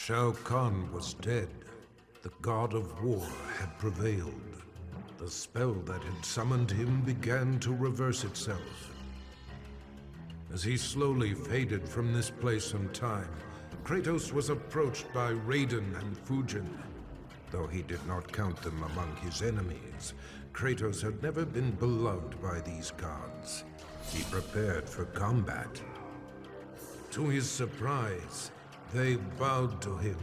Shao Kahn was dead. The god of war had prevailed. The spell that had summoned him began to reverse itself. As he slowly faded from this place and time, Kratos was approached by Raiden and Fujin. Though he did not count them among his enemies, Kratos had never been beloved by these gods. He prepared for combat. To his surprise, they bowed to him,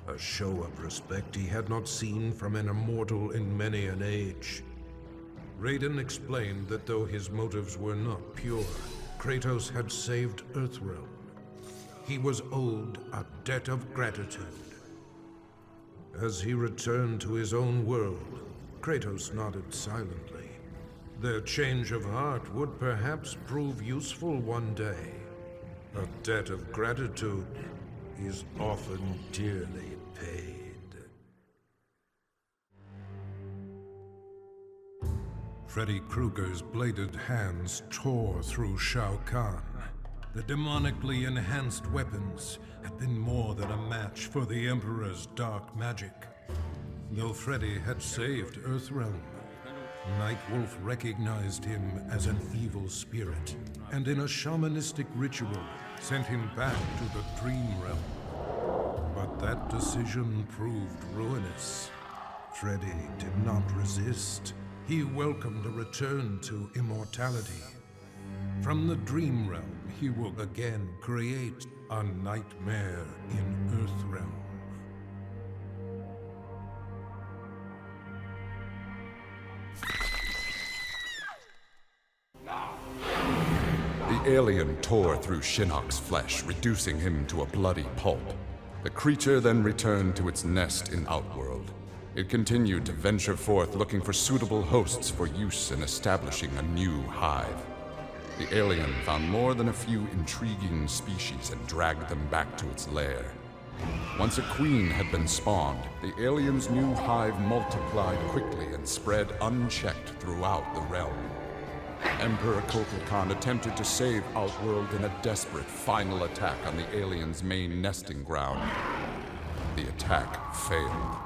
a show of respect he had not seen from an immortal in many an age. Raiden explained that though his motives were not pure, Kratos had saved Earthrealm. He was owed a debt of gratitude. As he returned to his own world, Kratos nodded silently. Their change of heart would perhaps prove useful one day. A debt of gratitude is often dearly paid. Freddy Krueger's bladed hands tore through Shao Kahn. The demonically enhanced weapons had been more than a match for the Emperor's dark magic. Though Freddy had saved Earthrealm, Nightwolf recognized him as an evil spirit, and in a shamanistic ritual, sent him back to the Dream Realm. But that decision proved ruinous. Freddy did not resist. He welcomed a return to immortality. From the Dream Realm, he will again create a nightmare in Earthrealm. The alien tore through Shinnok's flesh, reducing him to a bloody pulp. The creature then returned to its nest in Outworld. It continued to venture forth looking for suitable hosts for use in establishing a new hive. The alien found more than a few intriguing species and dragged them back to its lair. Once a queen had been spawned, the alien's new hive multiplied quickly and spread unchecked throughout the realm. Emperor Khan attempted to save Outworld in a desperate final attack on the alien's main nesting ground. The attack failed.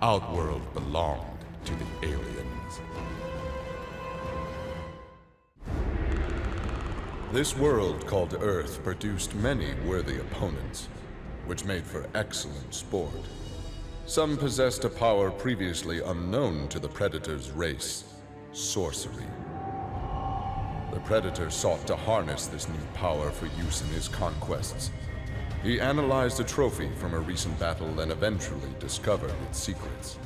Outworld belonged to the aliens. This world called Earth produced many worthy opponents, which made for excellent sport. Some possessed a power previously unknown to the Predator's race, sorcery. The Predator sought to harness this new power for use in his conquests. He analyzed a trophy from a recent battle and eventually discovered its secrets.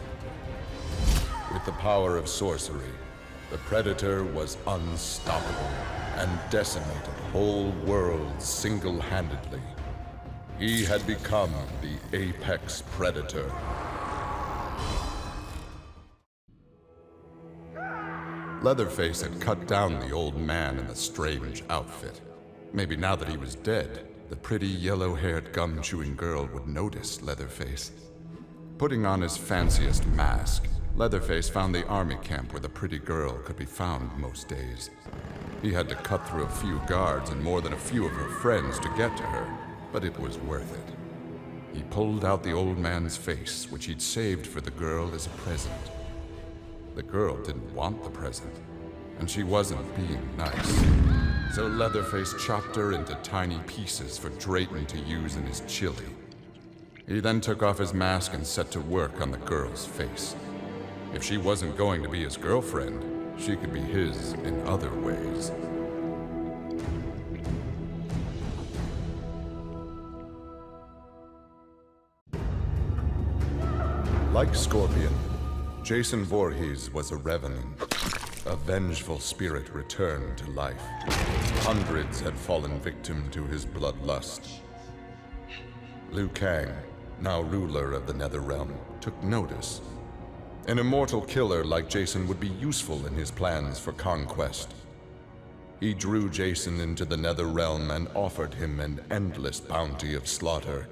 With the power of sorcery, the Predator was unstoppable and decimated whole worlds single-handedly. He had become the apex predator. Leatherface had cut down the old man in the strange outfit. Maybe now that he was dead, the pretty yellow-haired gum-chewing girl would notice Leatherface. Putting on his fanciest mask, Leatherface found the army camp where the pretty girl could be found most days. He had to cut through a few guards and more than a few of her friends to get to her, but it was worth it. He pulled out the old man's face, which he'd saved for the girl as a present. The girl didn't want the present, and she wasn't being nice. So Leatherface chopped her into tiny pieces for Drayton to use in his chili. He then took off his mask and set to work on the girl's face. If she wasn't going to be his girlfriend, she could be his in other ways. Like Scorpion, Jason Voorhees was a revenant. A vengeful spirit returned to life. Hundreds had fallen victim to his bloodlust. Liu Kang, now ruler of the Netherrealm, took notice. An immortal killer like Jason would be useful in his plans for conquest. He drew Jason into the Netherrealm and offered him an endless bounty of slaughter,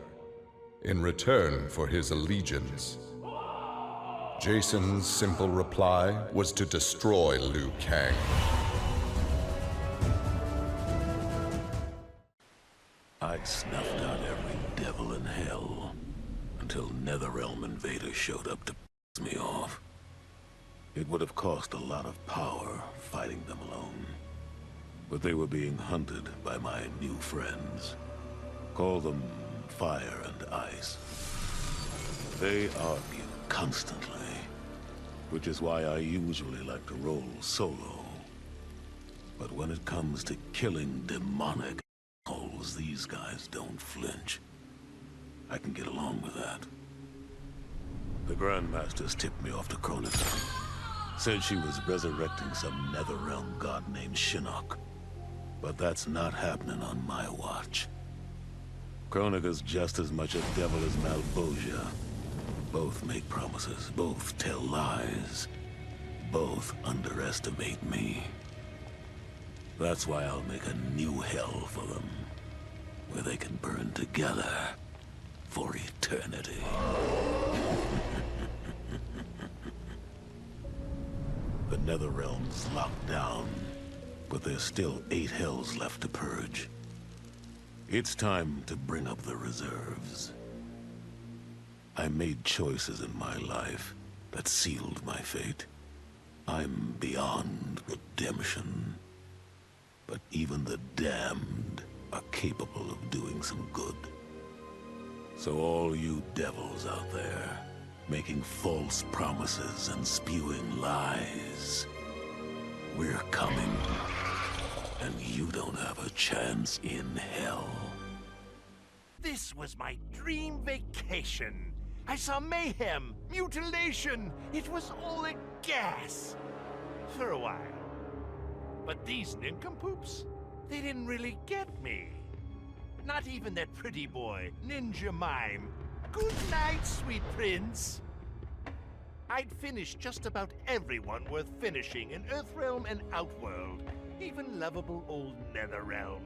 in return for his allegiance. Jason's simple reply was to destroy Liu Kang. I'd snuffed out every devil in hell until netherrealm invaders showed up to piss me off. It would have cost a lot of power fighting them alone. But they were being hunted by my new friends. Call them Fire and Ice. They argue constantly, which is why I usually like to roll solo. But when it comes to killing demonic holes, these guys don't flinch. I can get along with that. The Grandmasters tipped me off to Kronika. Said she was resurrecting some netherrealm god named Shinnok. But that's not happening on my watch. Kronika's just as much a devil as Malbosia. Both make promises, both tell lies. Both underestimate me. That's why I'll make a new hell for them, where they can burn together for eternity. The Netherrealm's locked down, but there's still 8 hells left to purge. It's time to bring up the reserves. I made choices in my life that sealed my fate. I'm beyond redemption. But even the damned are capable of doing some good. So all you devils out there, making false promises and spewing lies, we're coming. And you don't have a chance in hell. This was my dream vacation. I saw mayhem, mutilation. It was all a gas. For a while. But these nincompoops, they didn't really get me. Not even that pretty boy, Ninja Mime. Good night, sweet prince. I'd finished just about everyone worth finishing in Earthrealm and Outworld. Even lovable old Netherrealm.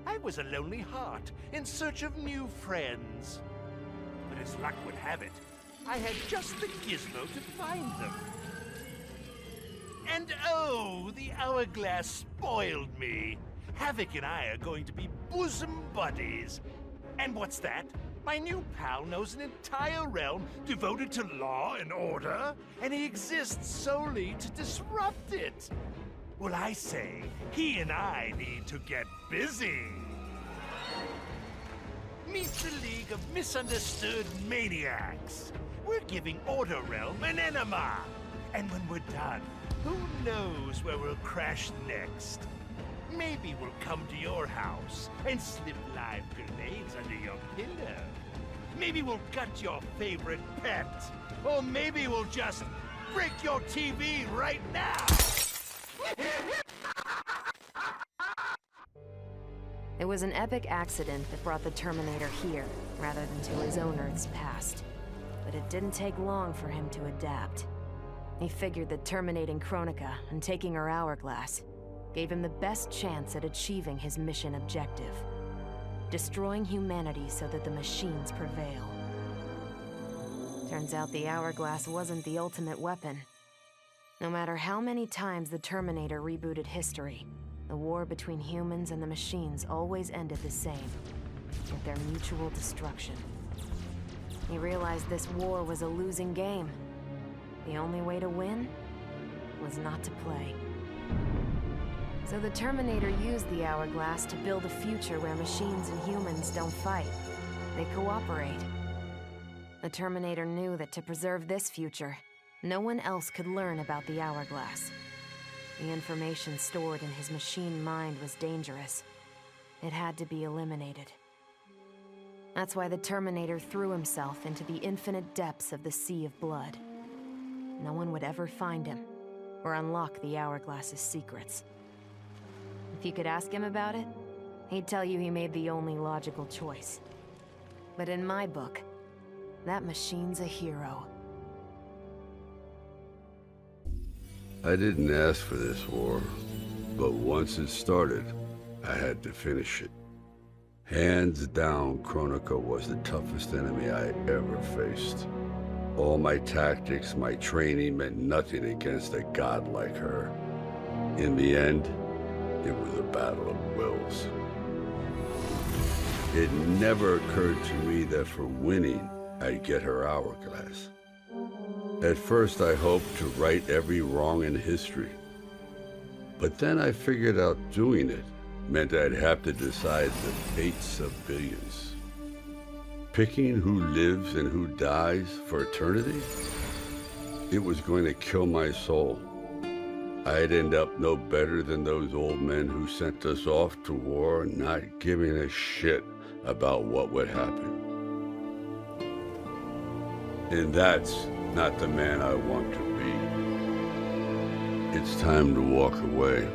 I was a lonely heart in search of new friends. But as luck would have it, I had just the gizmo to find them. And oh, the hourglass spoiled me. Havoc and I are going to be bosom buddies. And what's that? My new pal knows an entire realm devoted to law and order, and he exists solely to disrupt it. Well, I say, he and I need to get busy. Meet the League of Misunderstood Maniacs. We're giving Order Realm an enema. And when we're done, who knows where we'll crash next? Maybe we'll come to your house and slip live grenades under your pillow. Maybe we'll gut your favorite pet. Or maybe we'll just break your TV right now. It was an epic accident that brought the Terminator here, rather than to his own Earth's past. But it didn't take long for him to adapt. He figured that terminating Kronika and taking her hourglass gave him the best chance at achieving his mission objective. Destroying humanity so that the machines prevail. Turns out the hourglass wasn't the ultimate weapon. No matter how many times the Terminator rebooted history, the war between humans and the machines always ended the same, with their mutual destruction. He realized this war was a losing game. The only way to win was not to play. So the Terminator used the hourglass to build a future where machines and humans don't fight. They cooperate. The Terminator knew that to preserve this future, no one else could learn about the hourglass. The information stored in his machine mind was dangerous. It had to be eliminated. That's why the Terminator threw himself into the infinite depths of the Sea of Blood. No one would ever find him, or unlock the hourglass's secrets. If you could ask him about it, he'd tell you he made the only logical choice. But in my book, that machine's a hero. I didn't ask for this war, but once it started, I had to finish it. Hands down, Kronika was the toughest enemy I ever faced. All my tactics, my training meant nothing against a god like her. In the end, it was a battle of wills. It never occurred to me that for winning, I'd get her hourglass. At first, I hoped to right every wrong in history. But then I figured out doing it meant I'd have to decide the fates of billions. Picking who lives and who dies for eternity? It was going to kill my soul. I'd end up no better than those old men who sent us off to war, not giving a shit about what would happen. And that's not the man I want to be. It's time to walk away,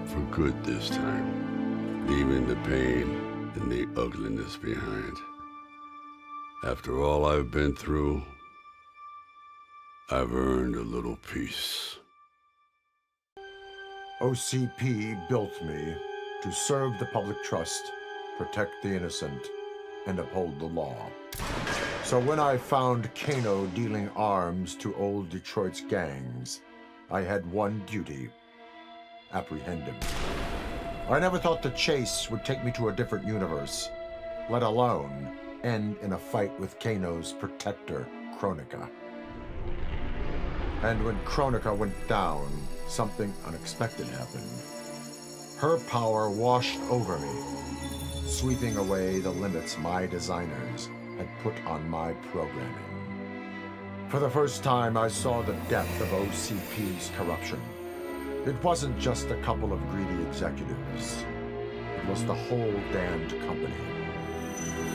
for good this time, leaving the pain and the ugliness behind. After all I've been through, I've earned a little peace. OCP built me to serve the public trust, protect the innocent, and uphold the law. So when I found Kano dealing arms to old Detroit's gangs, I had one duty: apprehend him. I never thought the chase would take me to a different universe, let alone end in a fight with Kano's protector, Kronika. And when Kronika went down, something unexpected happened. Her power washed over me, sweeping away the limits my designers had put on my programming. For the first time, I saw the depth of OCP's corruption. It wasn't just a couple of greedy executives. It was the whole damned company.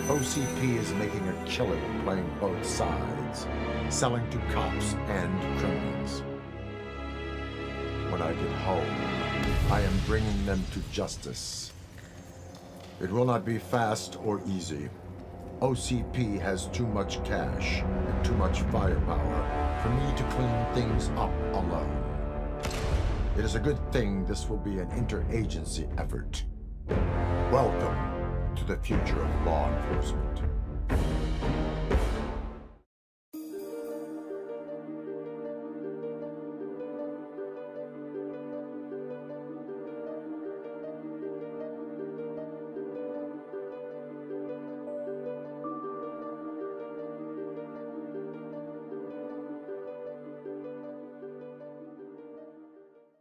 OCP is making a killing playing both sides, selling to cops and criminals. When I get home, I am bringing them to justice. It will not be fast or easy. OCP has too much cash and too much firepower for me to clean things up alone. It is a good thing this will be an interagency effort. Welcome to the future of law enforcement.